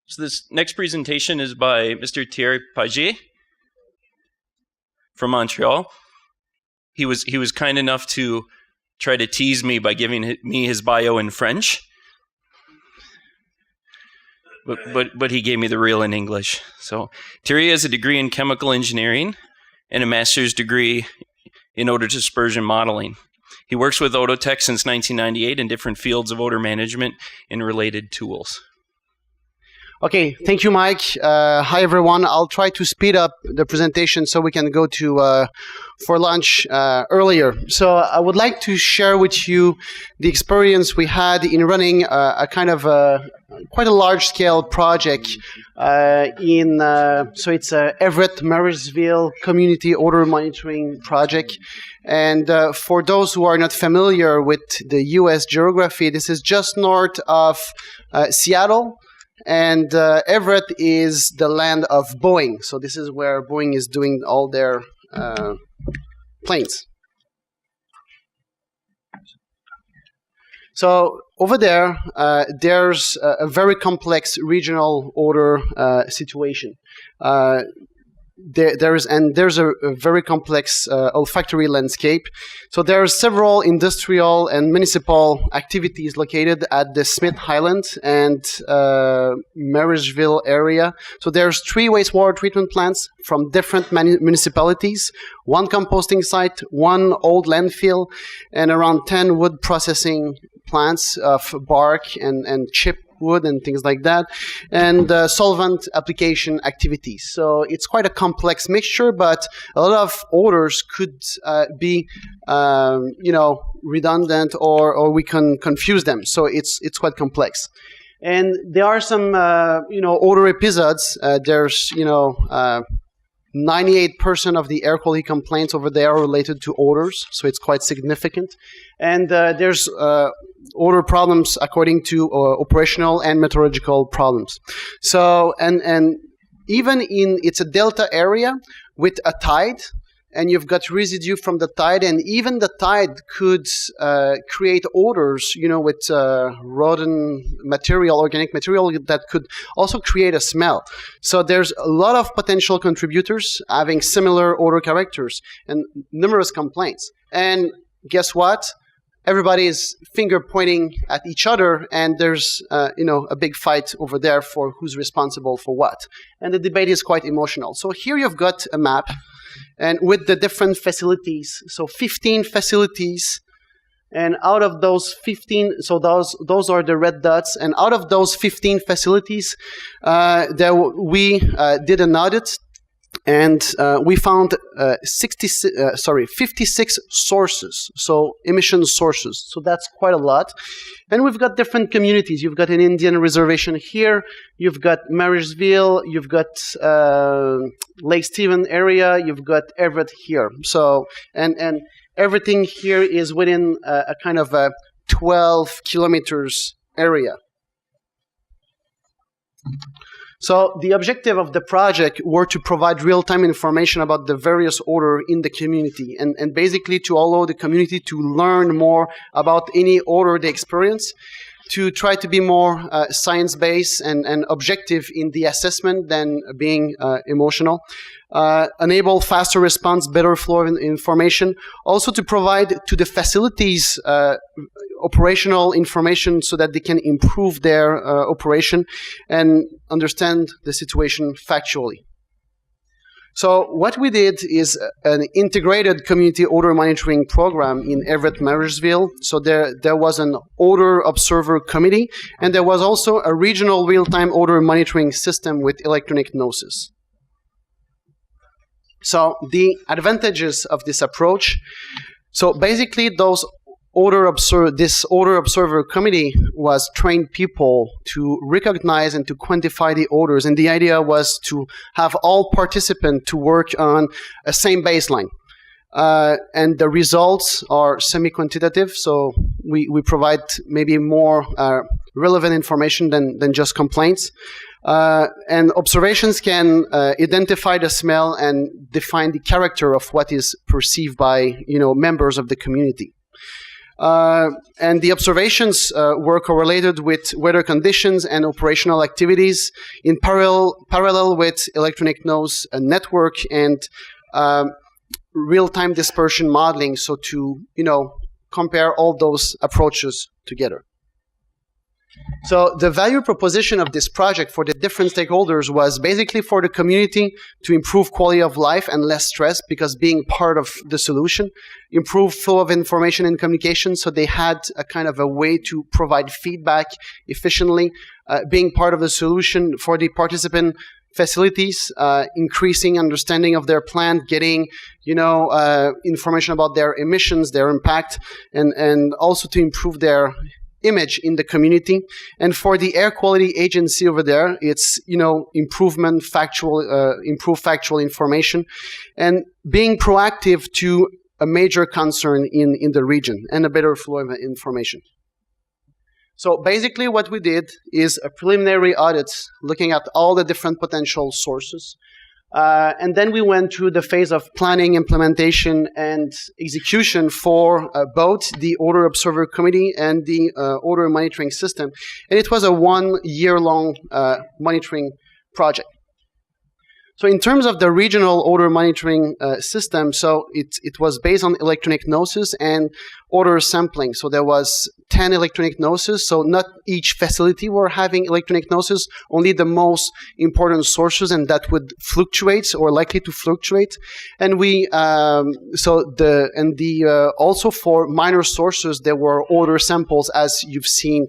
So this next presentation is by Mr. Thierry Page from Montreal. He was kind enough to try to tease me by giving me his bio in French, but he gave me the real in English. So Thierry has a degree in chemical engineering and a master's degree in odor dispersion modeling. He works with Odotech since 1998 in different fields of odor management and related tools. Okay, thank you, Mike. Hi, everyone. I'll try to speed up the presentation so we can go to for lunch earlier. So I would like to share with you the experience we had in running a kind of quite a large-scale project so it's a Everett, Marysville community odor monitoring project. And for those who are not familiar with the U.S. geography, this is just north of Seattle. And Everett is the land of Boeing. So this is where Boeing is doing all their planes. So over there, there's a very complex regional odor situation. There's a very complex olfactory landscape. So there are several industrial and municipal activities located at the Smith Highland and Marysville area. So there's 3 wastewater treatment plants from different municipalities, 1 composting site, 1 old landfill, and around 10 wood processing plants of bark and chip wood and things like that, and solvent application activities. So it's quite a complex mixture, but a lot of odors could be, redundant, or we can confuse them. So it's quite complex. And there are some, odor episodes. There's, 98% of the air quality complaints over there are related to odors, so it's quite significant. And there's odor problems according to operational and meteorological problems. So, and even it's a delta area with a tide, and you've got residue from the tide, and even the tide could create odors, with rodent material, organic material that could also create a smell. So there's a lot of potential contributors having similar odor characters and numerous complaints. And guess what? Everybody is finger pointing at each other, and there's a big fight over there for who's responsible for what. And the debate is quite emotional. So here you've got a map, and with the different facilities, so 15 facilities, and out of those 15, so those are the red dots, and out of those 15 facilities, we did an audit. And we found 56 sources, so emission sources. So that's quite a lot. And we've got different communities. You've got an Indian reservation here. You've got Marysville. You've got Lake Stephen area. You've got Everett here. So and everything here is within a kind of a 12 kilometers area. So the objective of the project were to provide real-time information about the various odor in the community, and basically to allow the community to learn more about any odor they experience, to try to be more science-based and objective in the assessment than being emotional, enable faster response, better flow of information, also to provide to the facilities operational information so that they can improve their operation and understand the situation factually. So what we did is an integrated community odor monitoring program in Everett, Marysville. So there was an odor observer committee, and there was also a regional real-time odor monitoring system with electronic notice. So the advantages of this approach, so basically this odor observer committee was trained people to recognize and to quantify the odors, and the idea was to have all participants to work on a same baseline. And the results are semi-quantitative, so we provide maybe more relevant information than just complaints. And observations can identify the smell and define the character of what is perceived by members of the community. And the observations were correlated with weather conditions and operational activities in parallel with electronic nose network and real-time dispersion modeling, so to compare all those approaches together. So the value proposition of this project for the different stakeholders was basically for the community to improve quality of life and less stress, because being part of the solution, improve flow of information and communication, so they had a kind of a way to provide feedback efficiently, being part of the solution for the participant facilities, increasing understanding of their plant, getting information about their emissions, their impact, and also to improve their image in the community. And for the air quality agency over there, it's improve factual information and being proactive to a major concern in the region and a better flow of information. So basically what we did is a preliminary audit looking at all the different potential sources. And then we went through the phase of planning, implementation, and execution for both the Odor Observer Committee and the Odor Monitoring System. And it was a 1 year-long monitoring project. So in terms of the regional odor monitoring system, so it was based on electronic noses and odor sampling. So there was 10 electronic noses. So not each facility were having electronic noses, only the most important sources, and that would fluctuate or likely to fluctuate. And we also for minor sources there were odor samples, as you've seen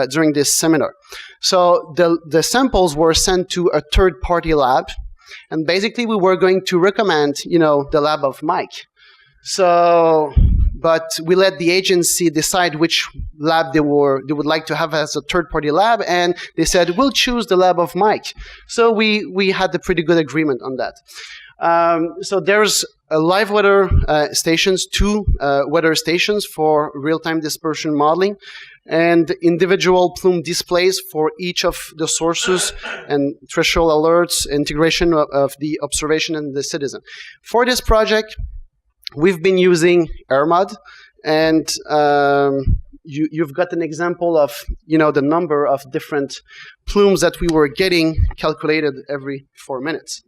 during this seminar. So the samples were sent to a third-party lab. And basically, we were going to recommend, the lab of Mike. So, but we let the agency decide which lab they would like to have as a third-party lab, and they said, we'll choose the lab of Mike. So we had a pretty good agreement on that. So there's live weather stations, 2 weather stations for real-time dispersion modeling, and individual plume displays for each of the sources, and threshold alerts, integration of the observation and the citizen. For this project, we've been using AirMod, and you've got an example of the number of different plumes that we were getting calculated every 4 minutes.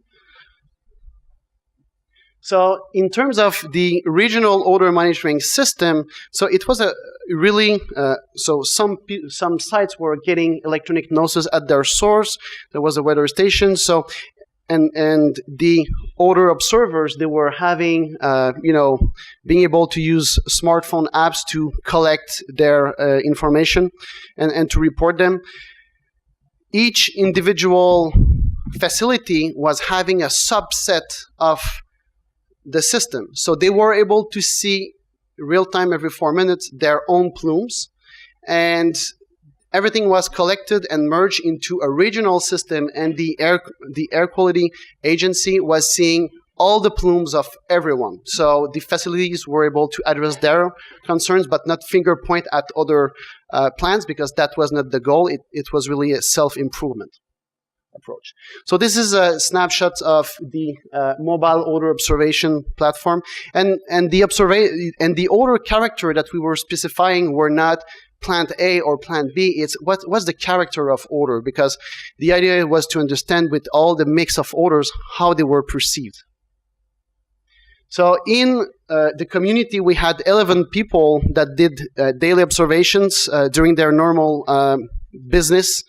So in terms of the regional odor monitoring system, so it was a really, so some sites were getting electronic noses at their source. There was a weather station. So, and the odor observers, they were having, being able to use smartphone apps to collect their information and to report them. Each individual facility was having a subset of the system. So they were able to see real time every 4 minutes their own plumes, and everything was collected and merged into a regional system, and the air quality agency was seeing all the plumes of everyone. So the facilities were able to address their concerns, but not finger point at other plants, because that was not the goal. It was really a self-improvement approach. So this is a snapshot of the mobile odor observation platform, and the odor character that we were specifying were not plant A or plant B. It's what's the character of odor, because the idea was to understand with all the mix of odors how they were perceived. So in the community, we had 11 people that did daily observations during their normal business.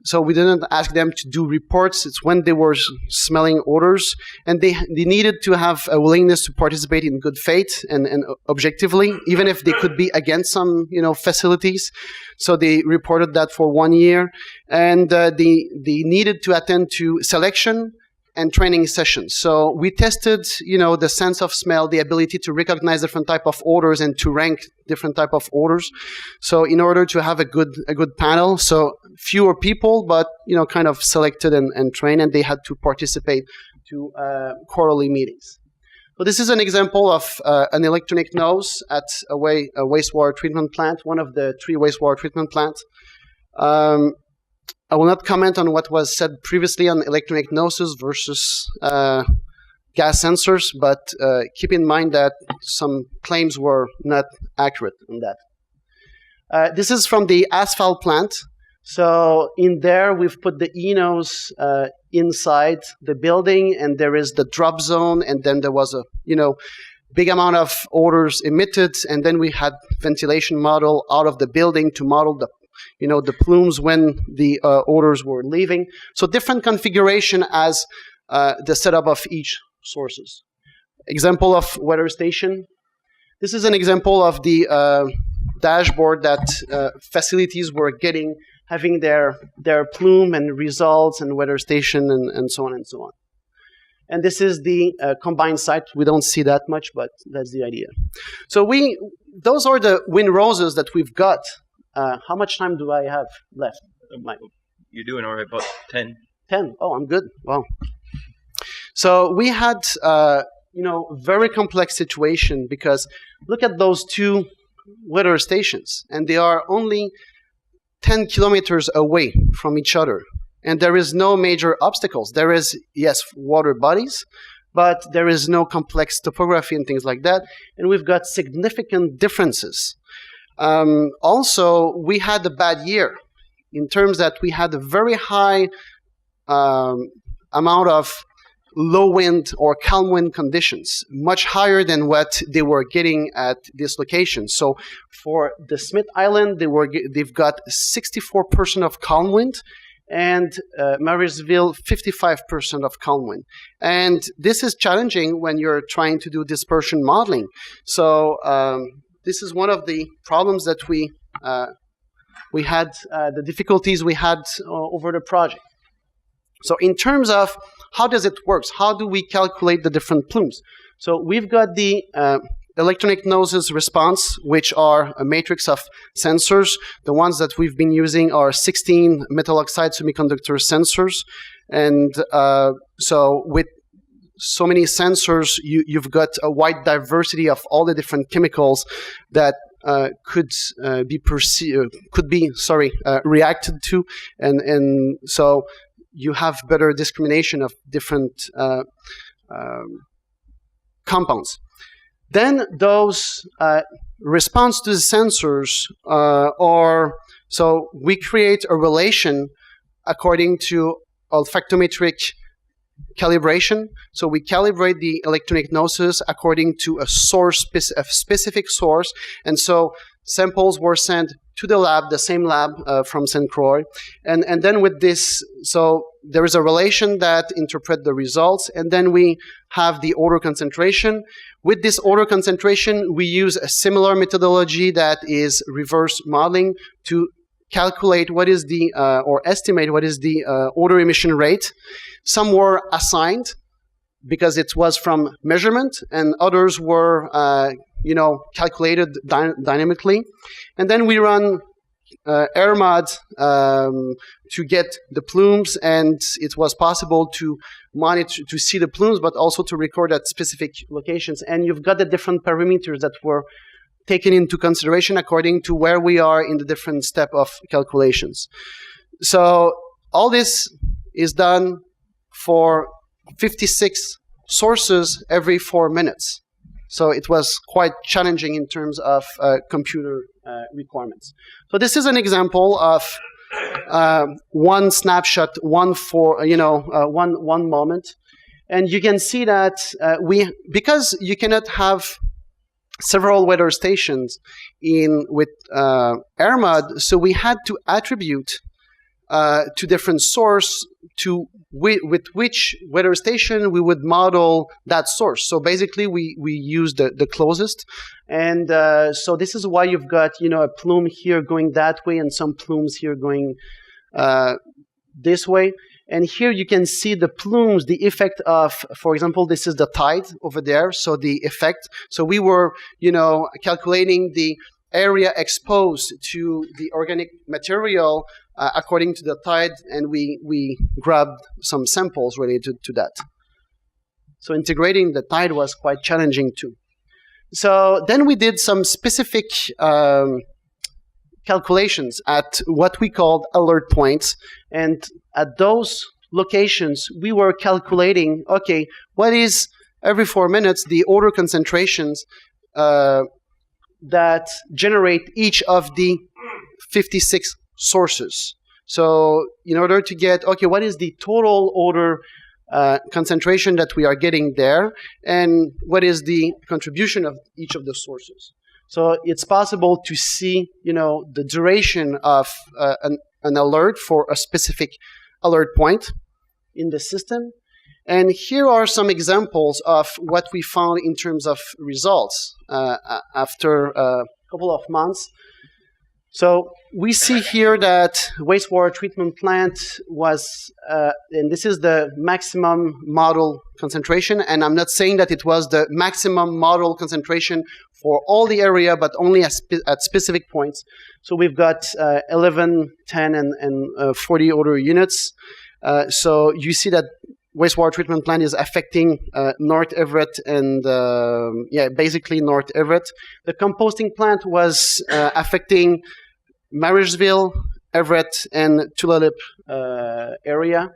So we didn't ask them to do reports. It's when they were smelling odors, and they needed to have a willingness to participate in good faith and objectively, even if they could be against some facilities. So they reported that for 1 year, and they needed to attend to selection and training sessions. So we tested, the sense of smell, the ability to recognize different type of odors and to rank different type of odors. So in order to have a good panel, so fewer people, but kind of selected and trained, and they had to participate to quarterly meetings. So this is an example of an electronic nose at a wastewater treatment plant, one of the 3 wastewater treatment plants. I will not comment on what was said previously on electronic noses versus gas sensors, but keep in mind that some claims were not accurate on that. This is from the Asphalt Plant. So in there, we've put the Enos inside the building, and there is the drop zone, and then there was a big amount of odors emitted, and then we had ventilation model out of the building to model the plumes when the odors were leaving. So different configuration as the setup of each sources. Example of weather station. This is an example of the dashboard that facilities were having their plume and results and weather station and so on and so on. And this is the combined site. We don't see that much, but that's the idea. So those are the wind roses that we've got. How much time do I have left, Mike? You're doing all right, about 10. 10? Oh, I'm good. Wow. So we had, very complex situation because look at those two weather stations, and they are only 10 kilometers away from each other. And there is no major obstacles. There is, yes, water bodies, but there is no complex topography and things like that. And we've got significant differences. Also, we had a bad year in terms that we had a very high amount of low wind or calm wind conditions, much higher than what they were getting at this location. So for the Smith Island, they've got 64% of calm wind, and Marysville, 55% of calm wind. And this is challenging when you're trying to do dispersion modeling. So this is one of the problems that we had, the difficulties we had over the project. So in terms of how does it work? How do we calculate the different plumes? So we've got the electronic noses response, which are a matrix of sensors. The ones that we've been using are 16 metal oxide semiconductor sensors. And so with so many sensors, you've got a wide diversity of all the different chemicals that could be reacted to, and so you have better discrimination of different compounds. Then those response to the sensors so we create a relation according to olfactometric calibration. So we calibrate the electronic noses according to a specific source, and so samples were sent to the lab, the same lab from St. Croix, and then with this, so there is a relation that interpret the results, and then we have the odor concentration. With this odor concentration, we use a similar methodology that is reverse modeling to calculate what is the, or estimate what is the odor emission rate. Some were assigned because it was from measurement, and others were, calculated dynamically. And then we run AirMod to get the plumes, and it was possible to monitor, to see the plumes, but also to record at specific locations. And you've got the different parameters that were taken into consideration according to where we are in the different step of calculations. So all this is done for 56 sources every 4 minutes. So it was quite challenging in terms of computer requirements. So this is an example of one snapshot, one moment, and you can see that because you cannot have several weather stations with AirMod, so we had to attribute to different source with which weather station we would model that source. So basically we use the closest, and so this is why you've got a plume here going that way and some plumes here going this way. And here you can see the plumes, the effect of, for example, this is the tide over there, so the effect. So we were calculating the area exposed to the organic material according to the tide, and we grabbed some samples related to that. So integrating the tide was quite challenging too. So then we did some specific calculations at what we called alert points, and at those locations we were calculating, okay, what is every 4 minutes, the odor concentrations that generate each of the 56 sources. So in order to get, okay, what is the total odor concentration that we are getting there, and what is the contribution of each of the sources? So it's possible to see, the duration of an alert for a specific alert point in the system. And here are some examples of what we found in terms of results after a couple of months. So we see here that wastewater treatment plant was, and this is the maximum model concentration, and I'm not saying that it was the maximum model concentration for all the area, but only at specific points. So we've got 11, 10, and 40 odor units. So you see that wastewater treatment plant is affecting North Everett and, basically North Everett. The composting plant was affecting Marysville, Everett, and Tulip area.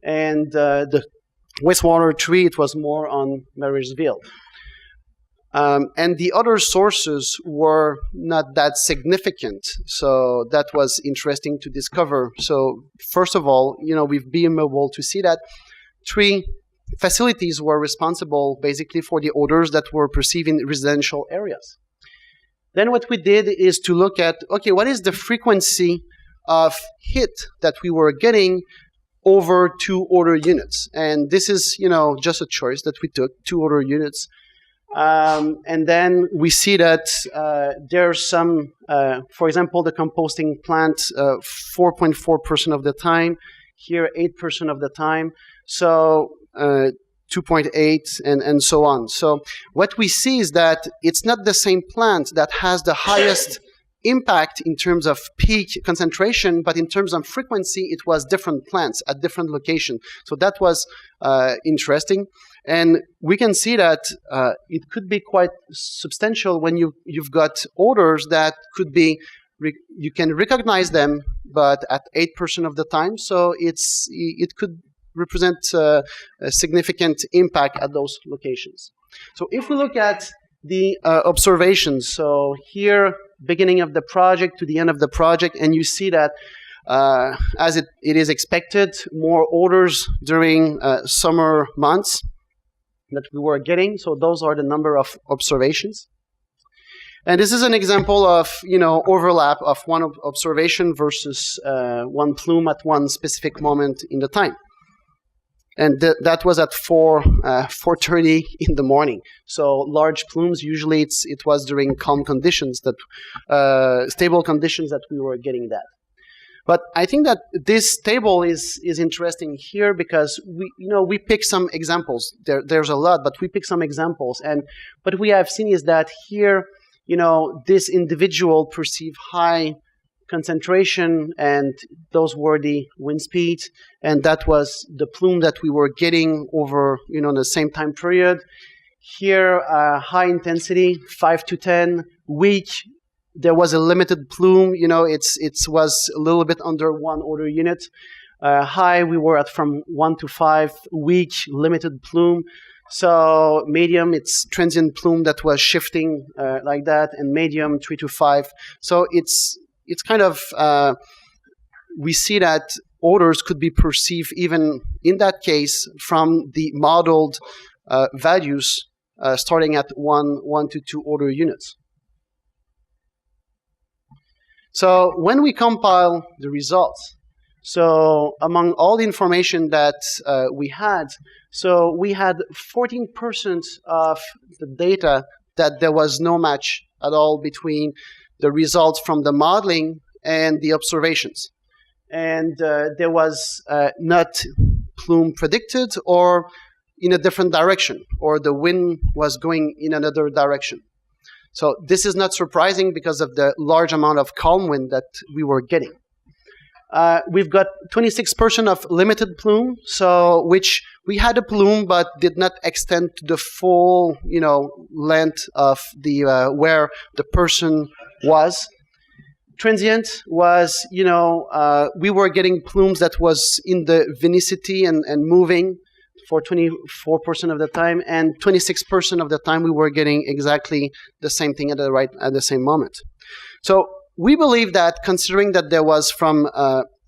And the wastewater tree, it was more on Marysville. And the other sources were not that significant, so that was interesting to discover. So first of all, we've been able to see that 3 facilities were responsible basically for the odors that were perceived in residential areas. Then what we did is to look at, okay, what is the frequency of hit that we were getting over 2 odor units? And this is, just a choice that we took, 2 odor units. And then we see that there's some, for example, the composting plant, 4.4% of the time, here 8% of the time, so 2.8 and so on. So what we see is that it's not the same plant that has the highest impact in terms of peak concentration, but in terms of frequency, it was different plants at different locations. So that was interesting. And we can see that it could be quite substantial when you've got odors that could be, you can recognize them, but at 8% of the time. So it could represent a significant impact at those locations. So if we look at the observations, so here, beginning of the project to the end of the project, and you see that as it is expected, more odors during summer months that we were getting. So those are the number of observations. And this is an example of, overlap of one observation versus one plume at one specific moment in the time. And that was at 4:30 in the morning. So large plumes, usually it was during calm conditions, stable conditions that we were getting that. But I think that this table is interesting here because we pick some examples. There's a lot, but we pick some examples. And what we have seen is that here, this individual perceived high concentration, and those were the wind speeds, and that was the plume that we were getting over, the same time period. Here, high intensity, 5 to 10, weak. There was a limited plume, it was a little bit under 1 odor unit. High, we were at from 1 to 5, weak, limited plume. So medium, it's transient plume that was shifting like that, and medium, 3 to 5. So it's kind of, we see that odors could be perceived even in that case from the modeled values starting at 1 to 2 odor units. So when we compile the results, so among all the information that we had 14% of the data that there was no match at all between the results from the modeling and the observations. And there was not plume predicted or in a different direction, or the wind was going in another direction. So this is not surprising because of the large amount of calm wind that we were getting. We've got 26% of limited plume, so which we had a plume but did not extend to the full, length of the where the person was. Transient was, we were getting plumes that was in the vicinity and moving. for 24% of the time, and 26% of the time we were getting exactly the same thing at the same moment. So we believe that, considering that there was from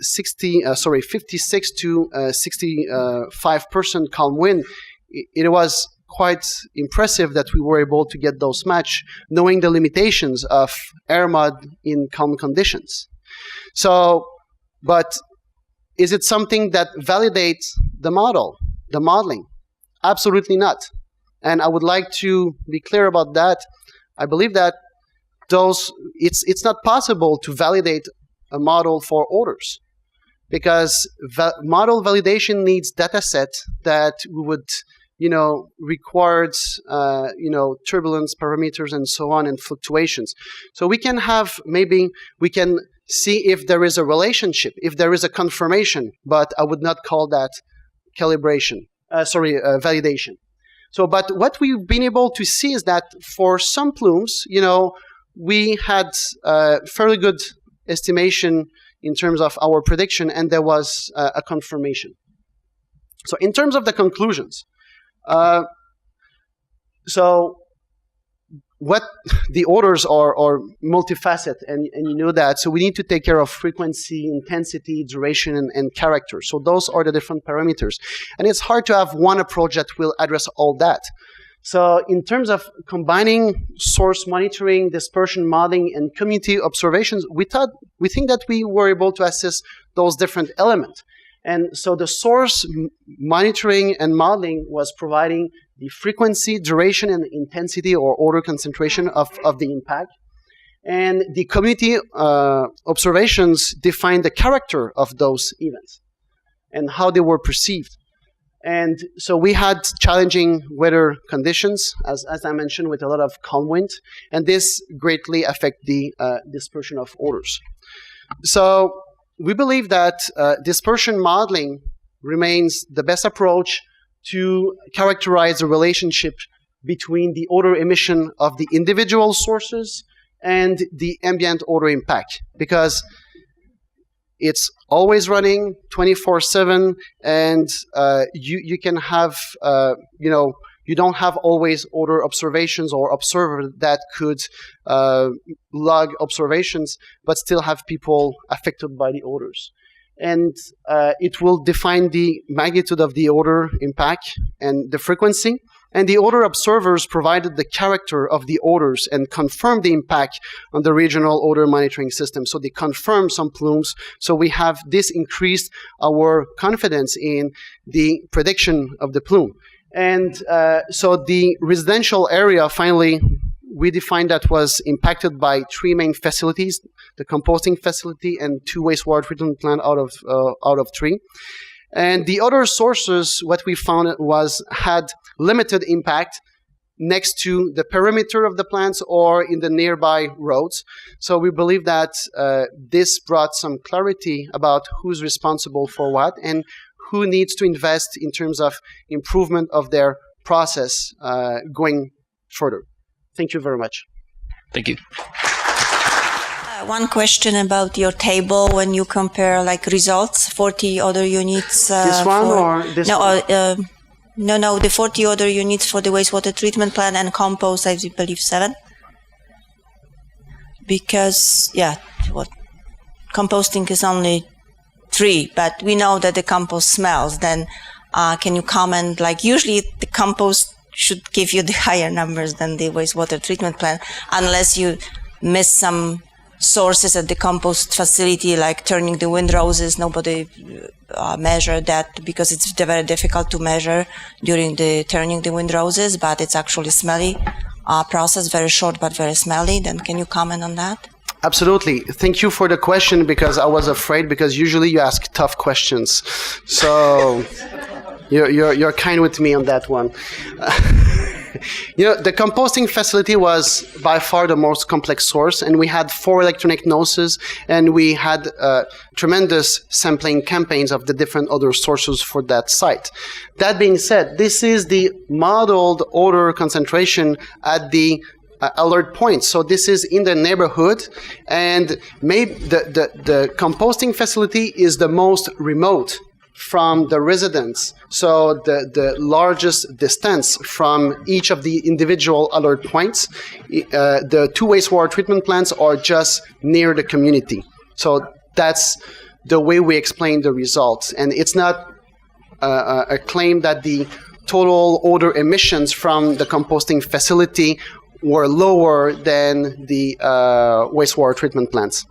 56 to 65% calm wind, it was quite impressive that we were able to get those match, knowing the limitations of air mud in calm conditions. So, but is it something that validates the modeling? Absolutely not. And I would like to be clear about that. I believe that it's not possible to validate a model for odors, because model validation needs data set that would, requires, turbulence parameters and so on, and fluctuations. So we can see if there is a relationship, if there is a confirmation, but I would not call that validation. So, but what we've been able to see is that for some plumes, we had fairly good estimation in terms of our prediction, and there was a confirmation. So in terms of the conclusions, what the odors are multifaceted, and you know that. So we need to take care of frequency, intensity, duration, and character. So those are the different parameters. And it's hard to have one approach that will address all that. So in terms of combining source monitoring, dispersion modeling, and community observations, we think that we were able to assess those different elements. And so the source monitoring and modeling was providing the frequency, duration, and intensity or odor concentration of the impact. And the community observations defined the character of those events and how they were perceived. And so we had challenging weather conditions, as I mentioned, with a lot of calm wind, and this greatly affected the dispersion of odors. So we believe that dispersion modeling remains the best approach to characterize the relationship between the odor emission of the individual sources and the ambient odor impact, because it's always running 24/7, and you can have, you don't have always odor observations or observer that could log observations, but still have people affected by the odors. And it will define the magnitude of the odor impact and the frequency. And the odor observers provided the character of the odors and confirmed the impact on the regional odor monitoring system. So they confirmed some plumes. So we have this increased our confidence in the prediction of the plume. And so the residential area, finally, we defined that was impacted by 3 main facilities: the composting facility and 2 wastewater treatment plant out of 3. And the other sources, what we found had limited impact next to the perimeter of the plants or in the nearby roads. So we believe that this brought some clarity about who's responsible for what and who needs to invest in terms of improvement of their process going further. Thank you very much. Thank you. One question about your table when you compare results, 40 odor units. This one or this one? No, the 40 odor units for the wastewater treatment plant and compost, I believe 7. Because, composting is only 3, but we know that the compost smells. Then can you comment, usually the compost should give you the higher numbers than the wastewater treatment plant, unless you miss some sources at the compost facility, like turning the windroses. Nobody measured that because it's very difficult to measure during the turning the windroses, but it's actually smelly process, very short but very smelly. Then can you comment on that? Absolutely. Thank you for the question, because I was afraid, because usually you ask tough questions. So you're kind with me on that one. The composting facility was by far the most complex source, and we had 4 electronic noses, and we had tremendous sampling campaigns of the different odor sources for that site. That being said, this is the modeled odor concentration at the alert point. So this is in the neighborhood, and maybe the composting facility is the most remote from the residents. So the largest distance from each of the individual alert points, the two wastewater treatment plants are just near the community. So that's the way we explain the results. And it's not a claim that the total odor emissions from the composting facility were lower than the wastewater treatment plants.